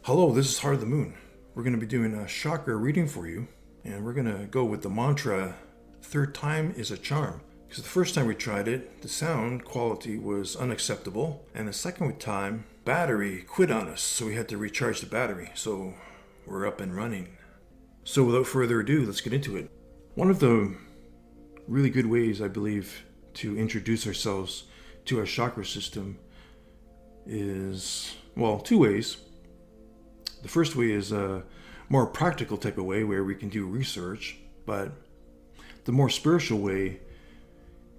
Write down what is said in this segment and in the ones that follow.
Hello, this is Heart of the Moon. We're going to be doing a chakra reading for you, and we're going to go with the mantra, third time is a charm. Because the first time we tried it, the sound quality was unacceptable, and the second time, battery quit on us, so we had to recharge the battery, so we're up and running. So without further ado, let's get into it. One of the really good ways, I believe, to introduce ourselves to our chakra system is, well, two ways. The first way is a more practical type of way where we can do research, but the more spiritual way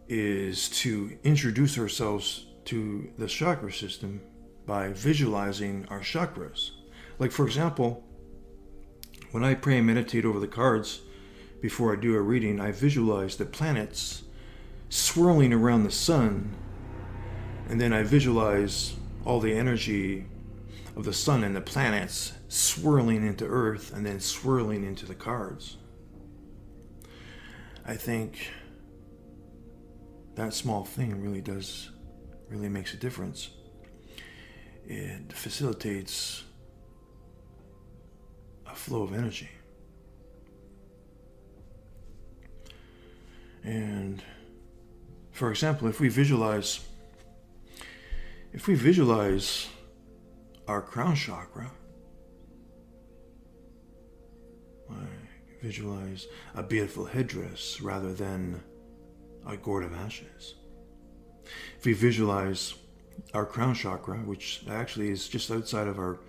is to introduce ourselves to the chakra system by visualizing our chakras. Like, for example, when I pray and meditate over the cards before I do a reading, I visualize the planets swirling around the sun, and then I visualize all the energy of the sun and the planets swirling into Earth and then swirling into the cards. I think that small thing really makes a difference. It facilitates a flow of energy. And for example, if we visualize our crown chakra, I visualize a beautiful headdress rather than a gourd of ashes. If we visualize our crown chakra, which actually is just outside of our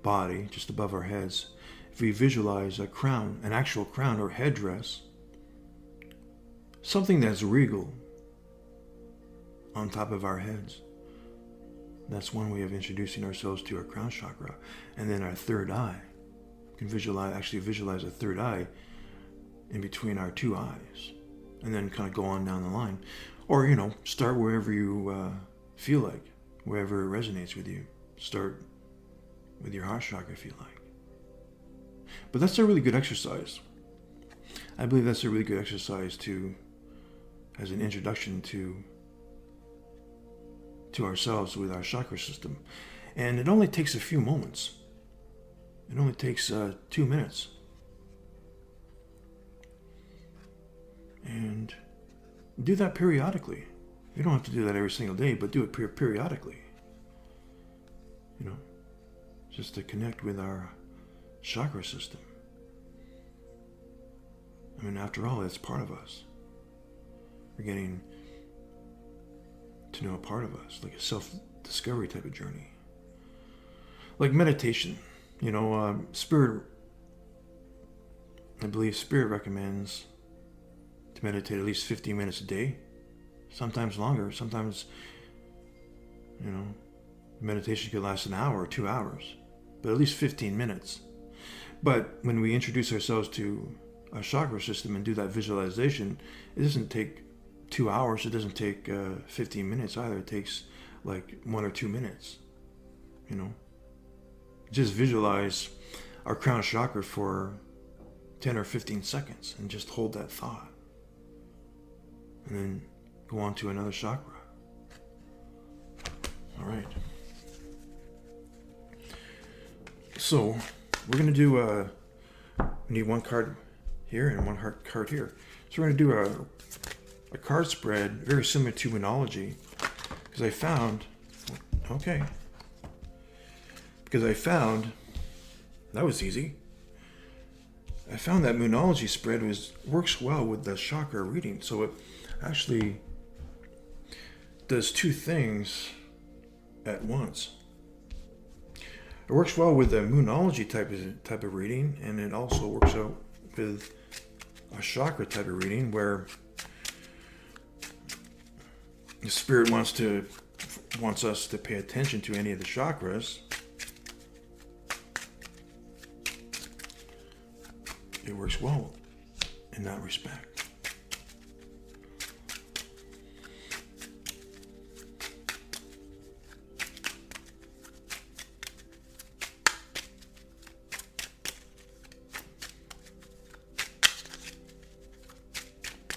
body, just above our heads, if we visualize a crown, an actual crown or headdress, something that's regal on top of our heads, that's one way of introducing ourselves to our crown chakra. And then our third eye. We can visualize a third eye in between our two eyes. And then kind of go on down the line. Or, start wherever you feel like. Wherever it resonates with you. Start with your heart chakra if you like. But that's a really good exercise. I believe that's a really good exercise as an introduction to ourselves with our chakra system. And it only takes a few moments. It only takes 2 minutes. And do that periodically. You don't have to do that every single day, but do it periodically. Just to connect with our chakra system. I mean, after all, it's part of us. We're getting to know a part of us, like a self-discovery type of journey. Like meditation, Spirit, I believe Spirit recommends to meditate at least 15 minutes a day, sometimes longer, sometimes, meditation could last an hour or 2 hours, but at least 15 minutes. But when we introduce ourselves to our chakra system and do that visualization, it doesn't take 2 hours, it doesn't take 15 minutes either. It takes like 1 or 2 minutes. Just visualize our crown chakra for 10 or 15 seconds and just hold that thought. And then go on to another chakra. All right. So we're going to do we need one card here and one card here. So we're going to do a card spread very similar to Moonology, because I found that was easy. I found that Moonology spread works well with the chakra reading, so it actually does two things at once. It works well with the Moonology type of reading, and it also works out with a chakra type of reading where the Spirit wants us to pay attention to any of the chakras. It works well in that respect.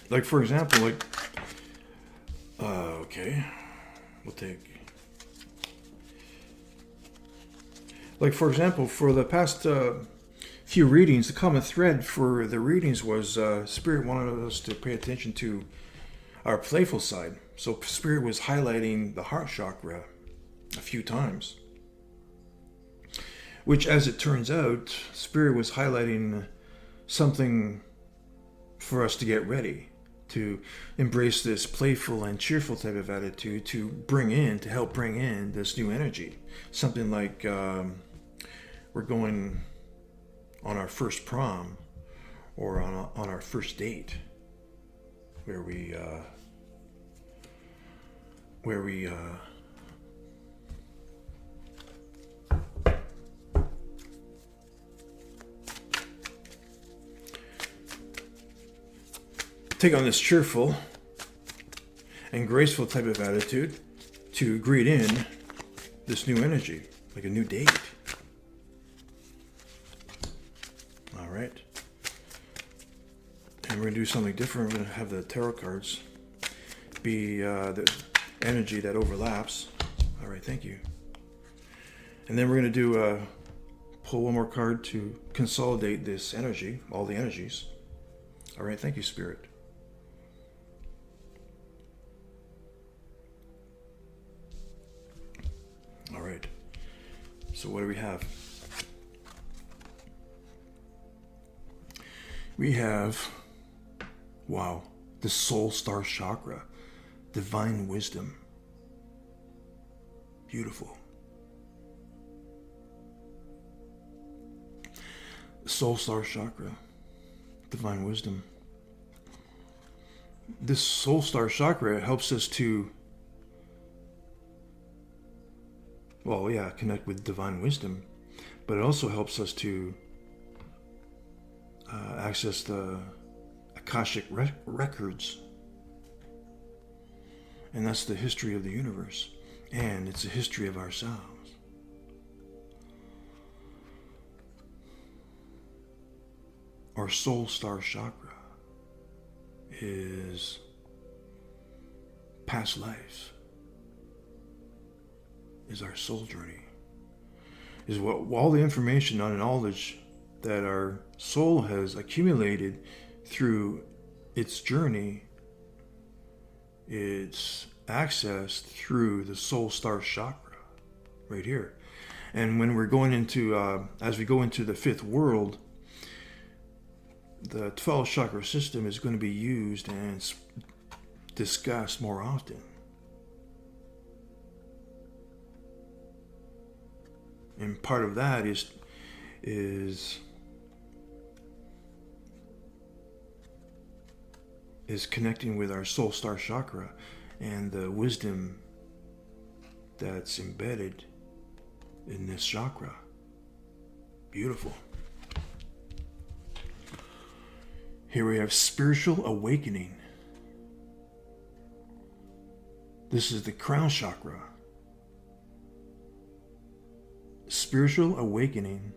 Like, for example, we'll take Like, for example, for the past few readings, the common thread for the readings was Spirit wanted us to pay attention to our playful side. So Spirit was highlighting the heart chakra a few times. Which, as it turns out, Spirit was highlighting something for us to get ready, to embrace this playful and cheerful type of attitude, to help bring in this new energy. Something like we're going on our first prom or on our first date, where we take on this cheerful and graceful type of attitude to greet in this new energy, like a new date. All right. And we're going to do something different. We're going to have the tarot cards be the energy that overlaps. All right, thank you. And then we're going to pull one more card to consolidate this energy, all the energies. All right, thank you, Spirit. All right. So what do we have? We have, wow, the soul star chakra, divine wisdom. Beautiful. Soul star chakra, divine wisdom. This soul star chakra helps us to, connect with divine wisdom, but it also helps us to access the Akashic records. And that's the history of the universe. And it's a history of ourselves. Our soul star chakra is past lives, is our soul journey, is what all the information and knowledge that our soul has accumulated through its journey. It's accessed through the soul star chakra right here. And when we're going into as we go into the fifth world, the 12 chakra system is going to be used and discussed more often. And part of that is connecting with our soul star chakra and the wisdom that's embedded in this chakra. Beautiful. Here we have spiritual awakening. This is the crown chakra. Spiritual awakening.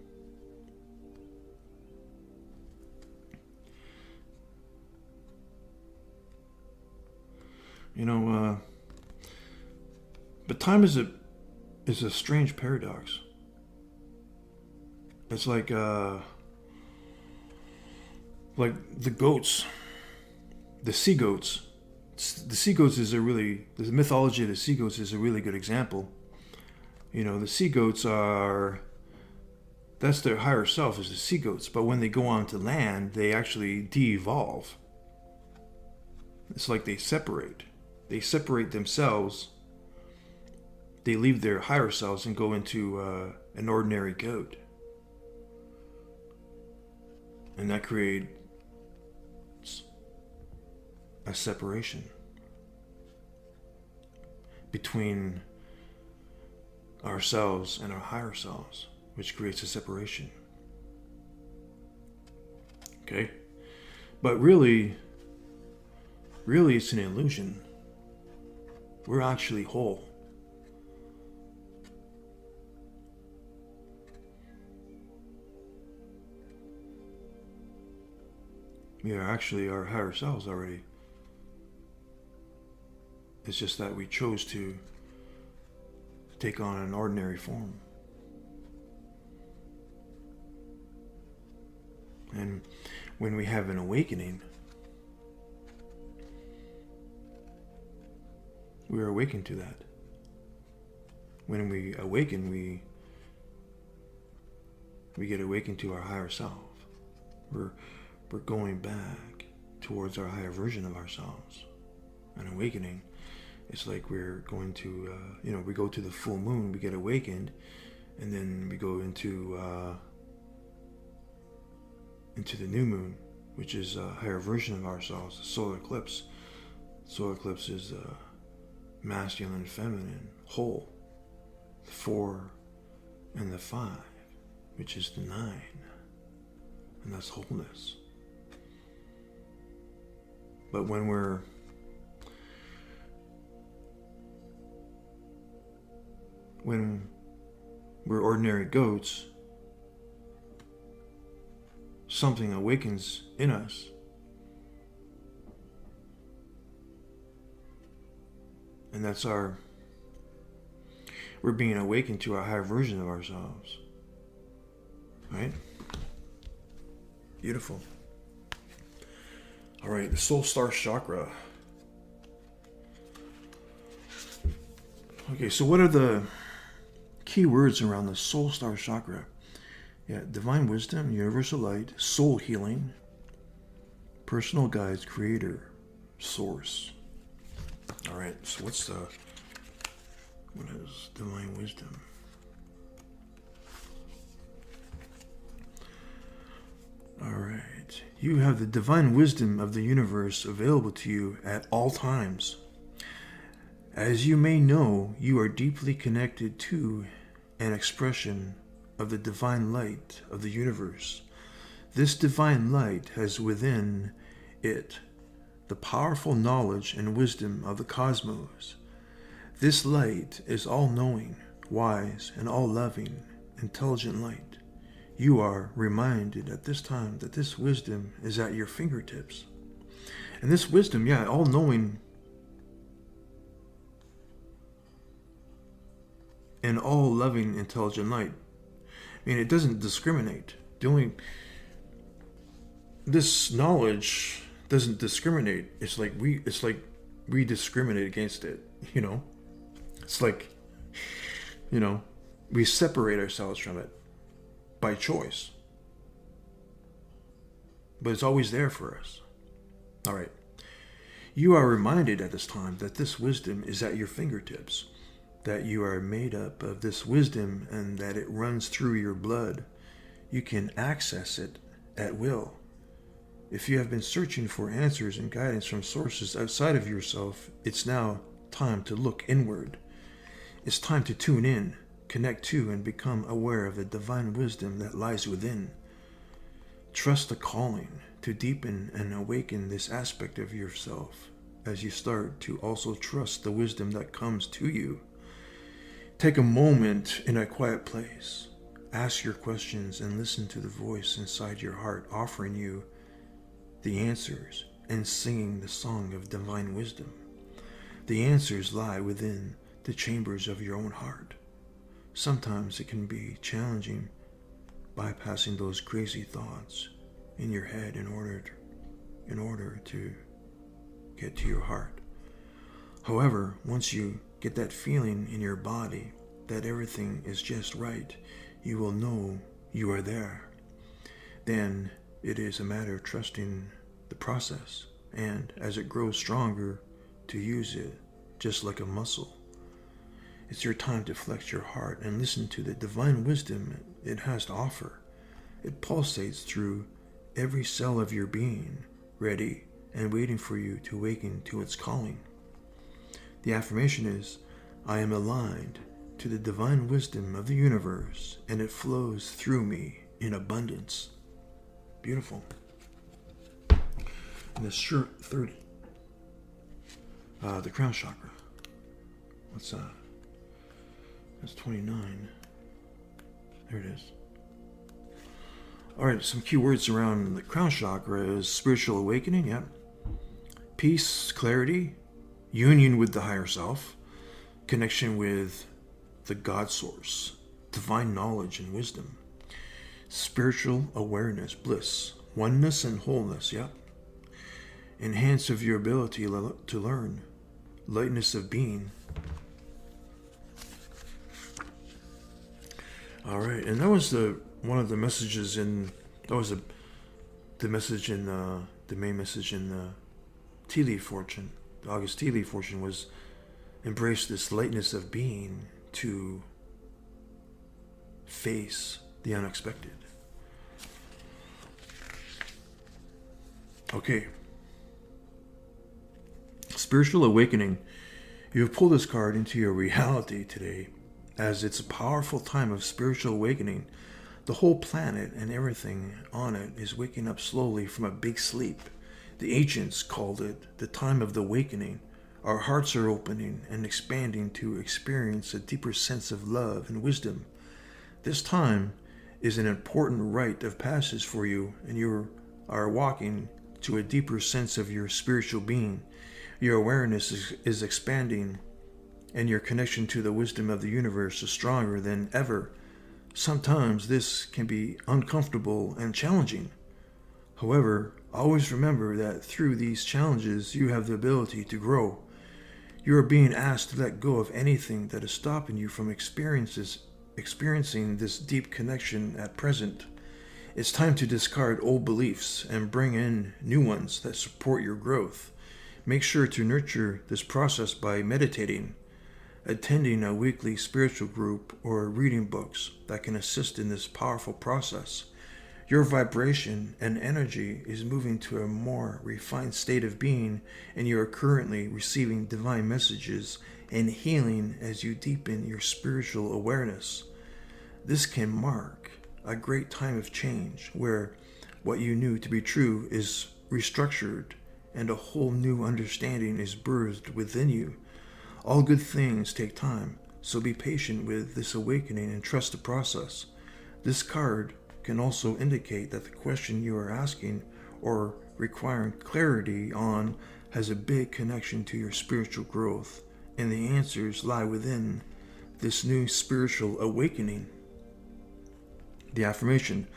But time is a strange paradox. It's like the goats, the sea goats. The sea goats is the mythology of the sea goats is a really good example. The sea goats that's their higher self, is the sea goats. But when they go on to land, they actually de-evolve. It's like they separate. They separate themselves. They leave their higher selves and go into an ordinary goat. And that creates a separation between ourselves and our higher selves, which creates a separation. Okay? But really it's an illusion. We're actually whole. We are actually our higher selves already. It's just that we chose to take on an ordinary form. And when we have an awakening, we are awakened to that. When we awaken, we get awakened to our higher self. We're going back towards our higher version of ourselves. An awakening, it's like we're going to, we go to the full moon, we get awakened, and then we go into the new moon, which is a higher version of ourselves, the solar eclipse. Solar eclipse is masculine, feminine, whole, the 4 and the 5, which is the 9, and that's wholeness. But when we're ordinary goats, something awakens in us. And that's we're being awakened to our higher version of ourselves. Right? Beautiful. All right, the soul star chakra. Okay, so what are the key words around the soul star chakra? Yeah, divine wisdom, universal light, soul healing, personal guides, creator, source. All right, so what is divine wisdom? All right, you have the divine wisdom of the universe available to you at all times. As you may know, you are deeply connected to an expression of the divine light of the universe. This divine light has within it the powerful knowledge and wisdom of the cosmos. This light is all-knowing, wise, and all-loving, intelligent light. You are reminded at this time that this wisdom is at your fingertips. And this wisdom, all-knowing and all-loving, intelligent light. I mean, it doesn't discriminate. This knowledge doesn't discriminate. It's like we discriminate against it, It's like, we separate ourselves from it by choice. But it's always there for us. All right. You are reminded at this time that this wisdom is at your fingertips, that you are made up of this wisdom and that it runs through your blood. You can access it at will. If you have been searching for answers and guidance from sources outside of yourself, it's now time to look inward. It's time to tune in, connect to, and become aware of the divine wisdom that lies within. Trust the calling to deepen and awaken this aspect of yourself as you start to also trust the wisdom that comes to you. Take a moment in a quiet place. Ask your questions and listen to the voice inside your heart offering you the answers and singing the song of divine wisdom. The answers lie within the chambers of your own heart. Sometimes it can be challenging bypassing those crazy thoughts in your head in order to get to your heart. However, once you get that feeling in your body that everything is just right, you will know you are there. Then it is a matter of trusting the process, and as it grows stronger, to use it just like a muscle. It's your time to flex your heart and listen to the divine wisdom it has to offer. It pulsates through every cell of your being, ready and waiting for you to awaken to its calling. The affirmation is, I am aligned to the divine wisdom of the universe, and it flows through me in abundance. Beautiful. And the third, the crown chakra. What's that? That's 29. There it is. All right, some key words around the crown chakra is spiritual awakening, peace, clarity, union with the higher self, connection with the God source, divine knowledge and wisdom, spiritual awareness, bliss, Oneness and wholeness, yep. Enhance of your ability to learn. Lightness of being. All right, and that was one of the messages in, that was the message in, the main message in the tea leaf fortune. The August tea leaf fortune was embrace this lightness of being to face the unexpected. Okay. Spiritual awakening. You have pulled this card into your reality today, as it's a powerful time of spiritual awakening. The whole planet and everything on it is waking up slowly from a big sleep. The ancients called it the time of the awakening. Our hearts are opening and expanding to experience a deeper sense of love and wisdom. This time is an important rite of passage for you, and you are walking to a deeper sense of your spiritual being. Your awareness is expanding, and your connection to the wisdom of the universe is stronger than ever. Sometimes this can be uncomfortable and challenging. However, always remember that through these challenges, you have the ability to grow. You are being asked to let go of anything that is stopping you from experiencing this deep connection at present. It's time to discard old beliefs and bring in new ones that support your growth. Make sure to nurture this process by meditating, attending a weekly spiritual group, or reading books that can assist in this powerful process. Your vibration and energy is moving to a more refined state of being, and you are currently receiving divine messages and healing as you deepen your spiritual awareness. This can mark a great time of change where what you knew to be true is restructured and a whole new understanding is birthed within you. All good things take time, so be patient with this awakening and trust the process. This card can also indicate that the question you are asking or requiring clarity on has a big connection to your spiritual growth, and the answers lie within this new spiritual awakening. The affirmation: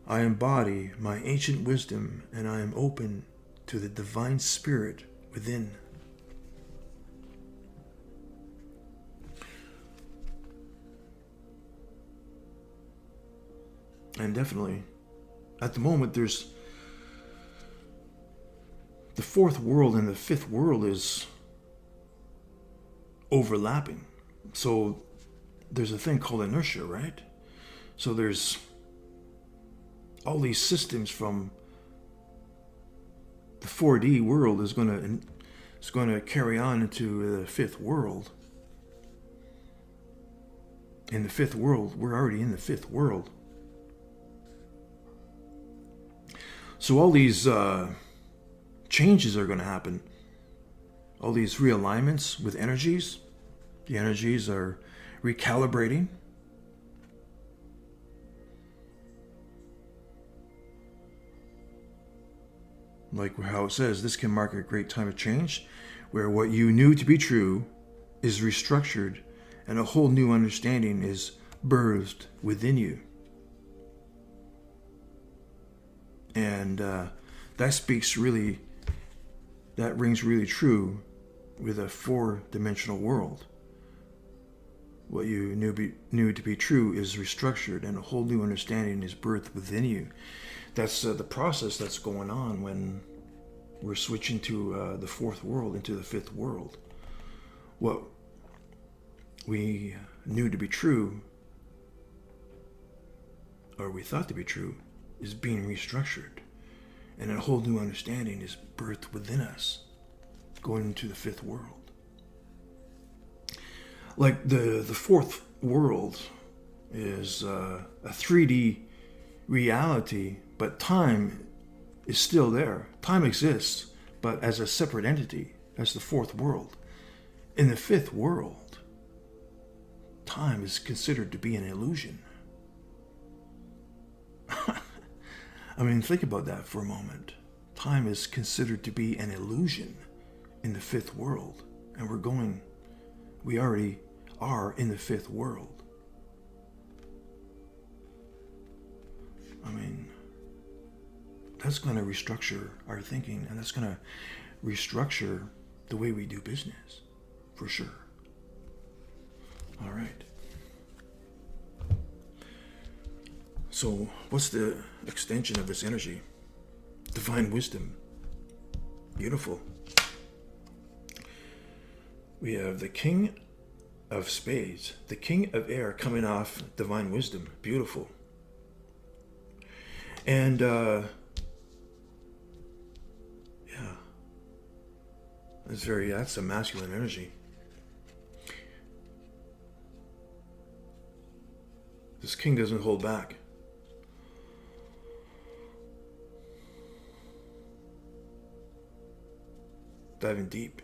I embody my ancient wisdom and I am open to the divine spirit within. And definitely, at the moment, there's the fourth world and the fifth world is overlapping. So there's a thing called inertia, right? So there's all these systems from the 4D world is going to carry on into the fifth world. In the fifth world, we're already in the fifth world. So all these changes are going to happen. All these realignments with energies. The energies are recalibrating. Like how it says, this can mark a great time of change where what you knew to be true is restructured and a whole new understanding is birthed within you. And that rings really true with a four-dimensional world. What you knew to be true is restructured and a whole new understanding is birthed within you. That's the process that's going on when we're switching to the fourth world into the fifth world. What we knew to be true, or we thought to be true, is being restructured, and a whole new understanding is birthed within us, going into the fifth world. Like the fourth world is a 3D reality, but time is still there. Time exists, but as a separate entity, as the fourth world. In the fifth world, time is considered to be an illusion. I mean, think about that for a moment. Time is considered to be an illusion in the fifth world. And we already are in the fifth world. I mean, that's going to restructure our thinking, and that's going to restructure the way we do business, for sure. All right. So what's the extension of this energy? Divine wisdom. Beautiful. We have the King of Spades, the King of Air coming off divine wisdom. Beautiful. And that's a masculine energy. This king doesn't hold back. Diving deep.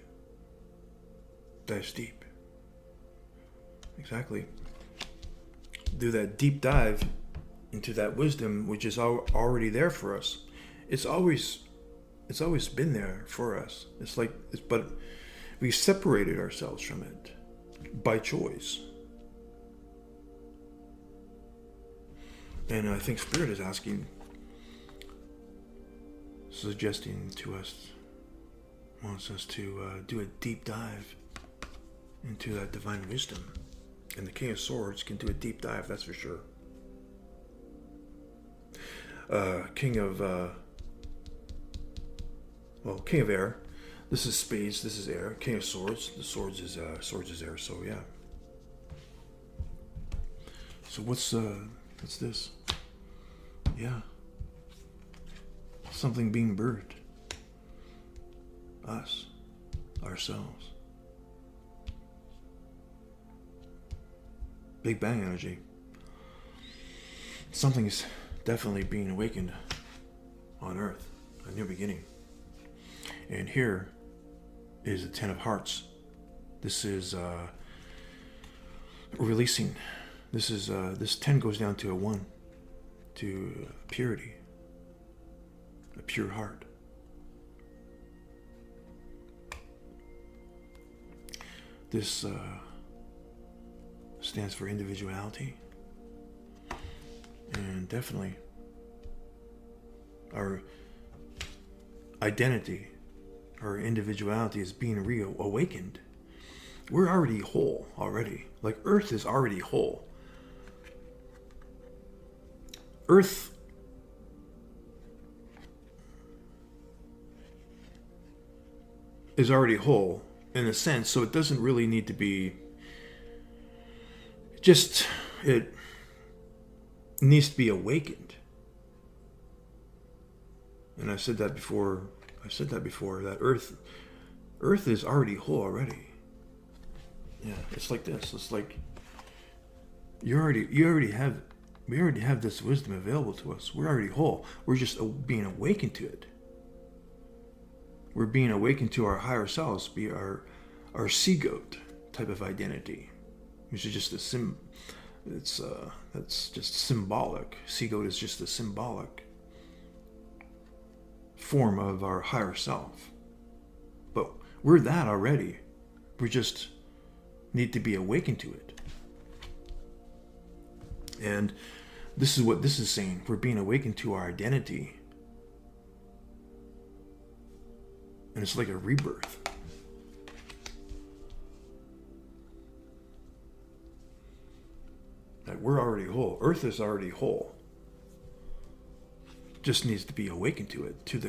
Dives deep. Exactly. Do that deep dive into that wisdom, which is already there for us. It's always been there for us. But we separated ourselves from it by choice. And I think Spirit is suggesting to us, wants us to do a deep dive into that divine wisdom. And the King of Swords can do a deep dive, that's for sure. King of Air. This is Spades, this is Air. King of Swords. The swords is Air, so yeah. So what's this? Yeah. Something being birthed. Us. Ourselves. Big Bang energy. Something is definitely being awakened on Earth. A new beginning. And here is the Ten of Hearts. This is releasing. This 10 goes down to a 1, to purity, a pure heart. This stands for individuality, and definitely our identity, our individuality is being reawakened. We're already whole already. Like Earth is already whole. Earth is already whole in a sense, so it doesn't really need to be it needs to be awakened. And I said that before, that Earth is already whole already. Yeah, it's like this. It's like we already have this wisdom available to us. We're already whole. We're just being awakened to it. We're being awakened to our higher selves, be our sea goat type of identity, which is just that's just symbolic. Sea goat is just a symbolic form of our higher self. But we're that already. We just need to be awakened to it. And this is what this is saying. We're being awakened to our identity. And it's like a rebirth. Like we're already whole. Earth is already whole. Just needs to be awakened to it, to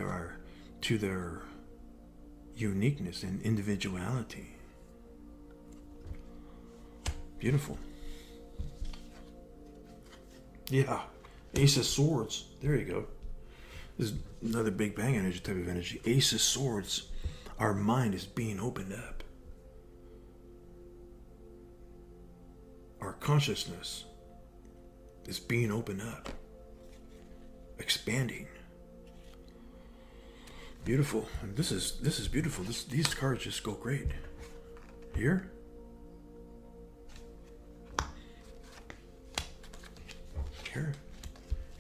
their uniqueness and individuality. Beautiful. Yeah. Ace of Swords. There you go. This is another Big Bang energy type of energy. Ace of Swords. Our mind is being opened up. Our consciousness is being opened up. Expanding. Beautiful. And this is beautiful. These cards just go great. Here. Here.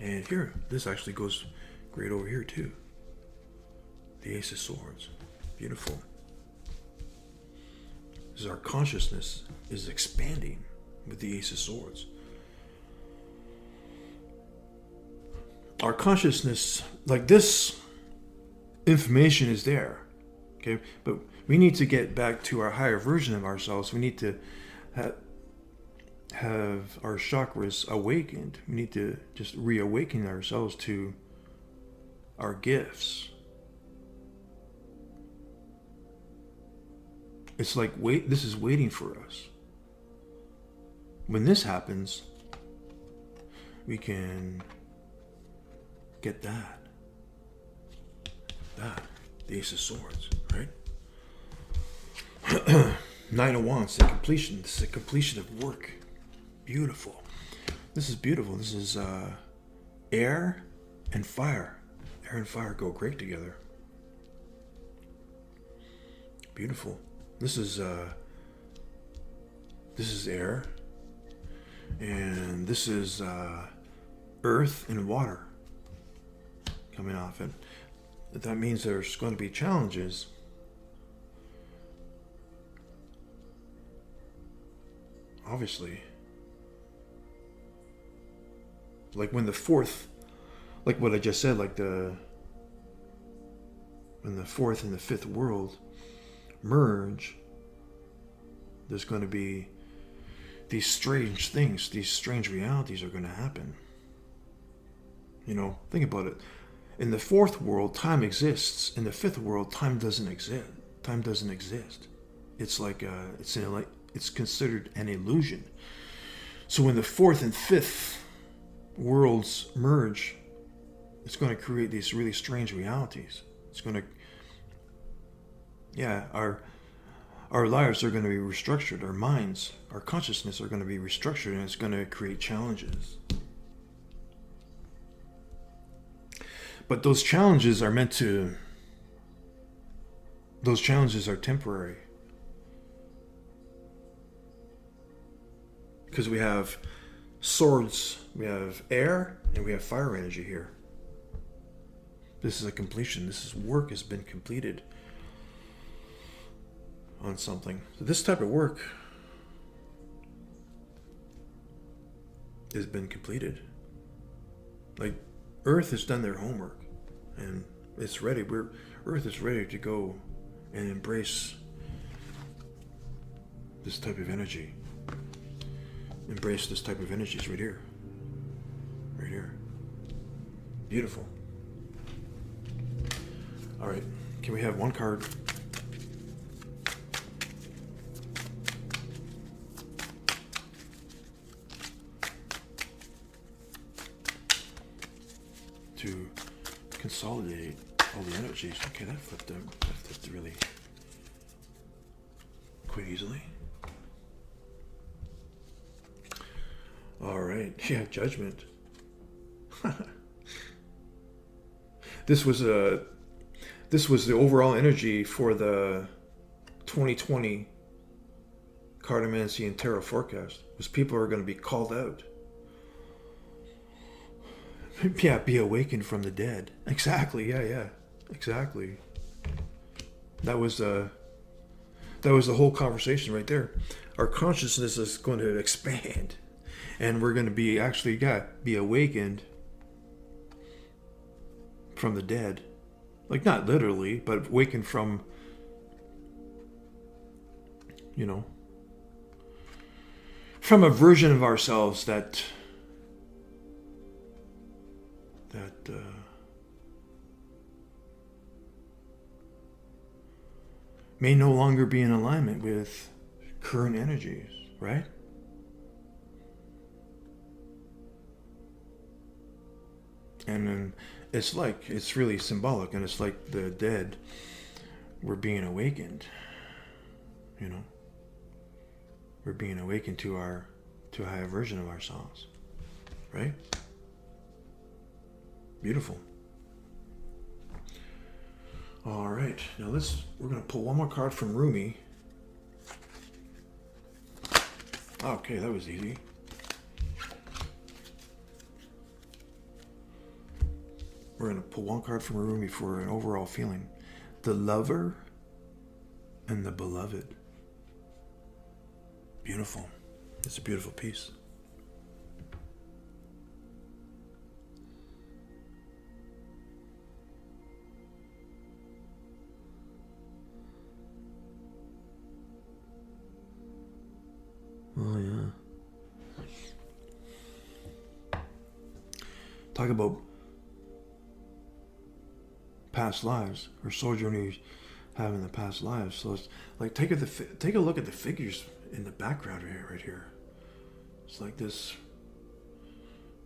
And here. This actually goes great over here too. The Ace of Swords. Beautiful. This is our consciousness is expanding with the Ace of Swords. Our consciousness like this information is there, okay? But we need to get back to our higher version of ourselves. We need to have our chakras awakened. We need to just reawaken ourselves to our gifts. It's like, this is waiting for us. When this happens, we can get that, the Ace of Swords, right? Nine of Wands, the completion. This is a completion of work. Beautiful. This is beautiful. This is air and fire. Air and fire go great together. Beautiful. This is air, and this is earth and water coming off it. That means there's going to be challenges. Obviously. Like when the fourth, like what I just said, like when the fourth and the fifth world merge, there's going to be these strange things, these strange realities are going to happen. You know, think about it. In the fourth world, time exists. In the fifth world, time doesn't exist. Time doesn't exist. It's like it's considered an illusion. So when the fourth and fifth worlds merge, it's going to create these really strange realities. It's going to, our lives are going to be restructured. Our minds, our consciousness are going to be restructured, and it's going to create challenges. But those challenges are temporary. Because we have swords, we have air, and we have fire energy here. This is a completion. This work has been completed on something. So this type of work has been completed. Like, Earth has done their homework, and it's ready. Earth is ready to go and embrace this type of energy. Embrace this type of energies right here. Right here. Beautiful. All right. Can we have one card? To consolidate all the energies. Okay, that flipped really quite easily. All right, yeah, Judgment. This was the overall energy for the 2020 Cartomancy and Tarot forecast. Was people are going to be called out. Yeah, be awakened from the dead. Exactly. Yeah. Exactly. That was the whole conversation right there. Our consciousness is going to expand, and we're going to be be awakened from the dead. Like, not literally, but awakened from, from a version of ourselves that may no longer be in alignment with current energies, right? And then it's really symbolic, and it's like the dead were being awakened, We're being awakened to a higher version of ourselves, right? Beautiful. All right, now we're going to pull one more card from Rumi. Okay, that was easy. We're going to pull one card from Rumi for an overall feeling. The lover and the beloved. Beautiful. It's a beautiful piece. talk about past lives or soul journeys having the past lives. So it's like take a look at the figures in the background right here. It's like this.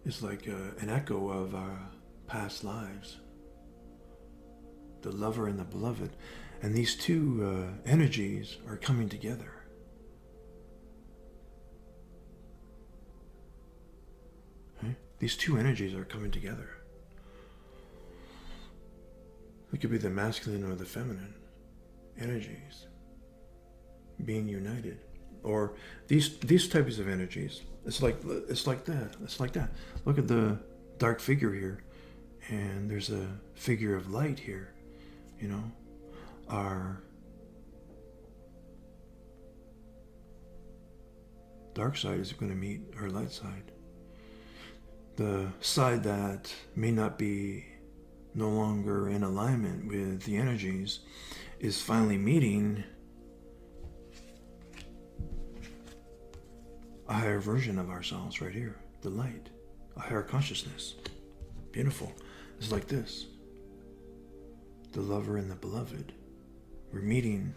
It's like an echo of our past lives. The lover and the beloved, and these two energies are coming together. Okay? These two energies are coming together. It could be the masculine or the feminine energies being united, or these types of energies. It's like that. It's like that. Look at the dark figure here, and there's a figure of light here. You know, our dark side is going to meet our light side. The side that may not be no longer in alignment with the energies is finally meeting a higher version of ourselves right here, the light, a higher consciousness. Beautiful. It's like this. The lover and the beloved. We're meeting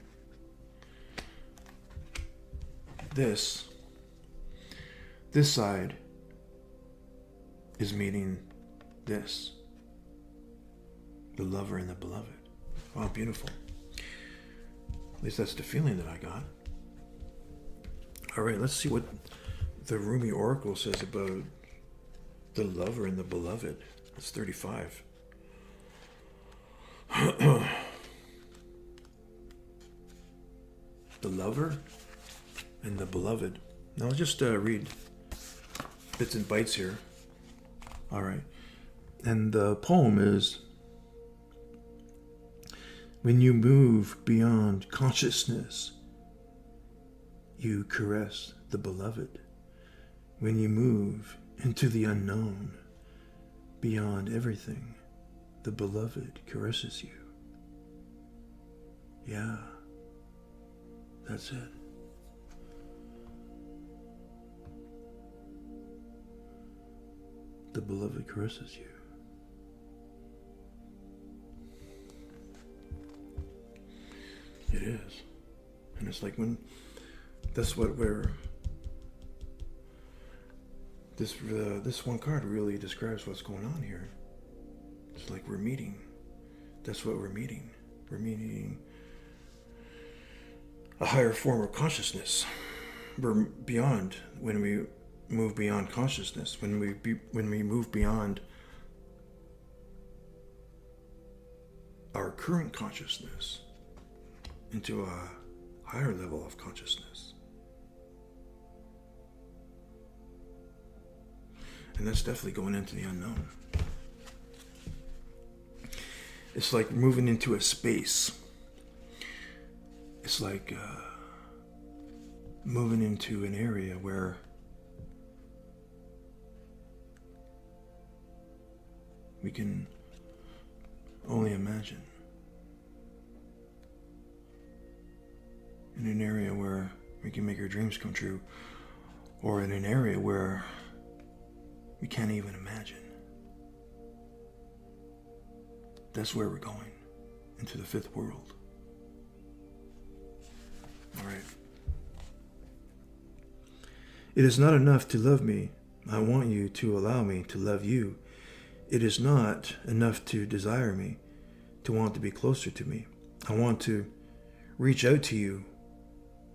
this side is meeting this. The lover and the beloved. Wow, beautiful. At least that's the feeling that I got. All right, let's see what the Rumi Oracle says about the lover and the beloved. It's 35. The lover and the beloved. Now I'll just read bits and bytes here. All right. And the poem is, when you move beyond consciousness, you caress the beloved. When you move into the unknown, beyond everything, the beloved caresses you. Yeah, that's it. The beloved caresses you. It is. And it's like when, that's what we're, this one card really describes what's going on here. It's like we're meeting. That's what we're meeting. We're meeting a higher form of consciousness. We're beyond, when we move beyond consciousness, when we move beyond our current consciousness into a higher level of consciousness. And that's definitely going into the unknown. It's like moving into a space. It's like moving into an area where we can only imagine. In an area where we can make our dreams come true, or in an area where we can't even imagine. That's where we're going, into the fifth world. All right. It is not enough to love me. I want you to allow me to love you. It is not enough to desire me, to want to be closer to me. I want to reach out to you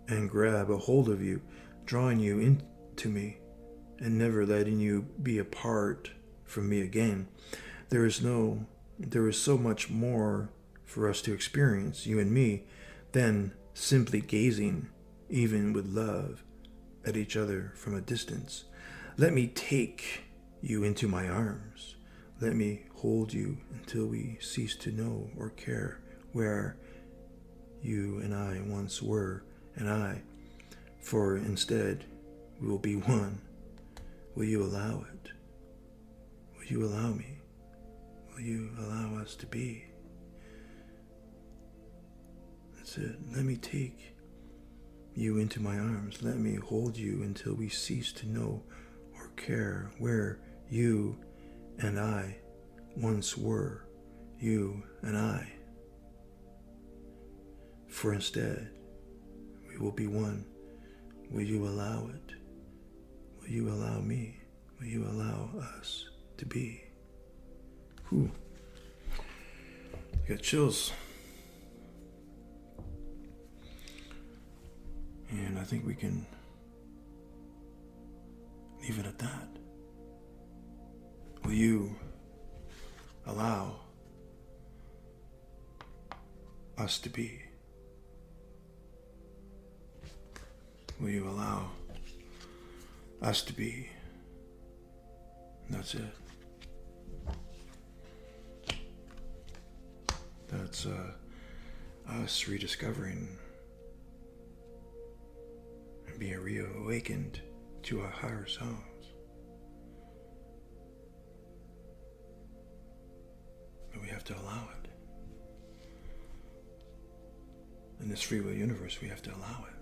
and grab a hold of you, drawing you into me and never letting you be apart from me again. There is so much more for us to experience, you and me, than simply gazing, even with love, at each other from a distance. Let me take you into my arms. Let me hold you until we cease to know or care where you and I once were, for instead we will be one. Will you allow it? Will you allow me? Will you allow us to be? That's it. Let me take you into my arms. Let me hold you until we cease to know or care where you and I once were, you and I. For instead, we will be one. Will you allow it? Will you allow me? Will you allow us to be? Whew. I got chills. And I think we can leave it at that. Will you allow us to be? Will you allow us to be? And that's it. That's us rediscovering and being reawakened to our higher selves. But we have to allow it. In this free will universe, we have to allow it.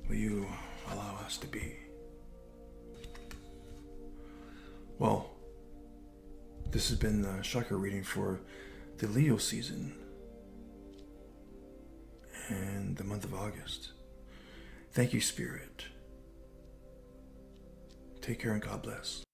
Will you allow us to be? Well, this has been the chakra reading for the Leo season and the month of August. Thank you, Spirit. Take care and God bless.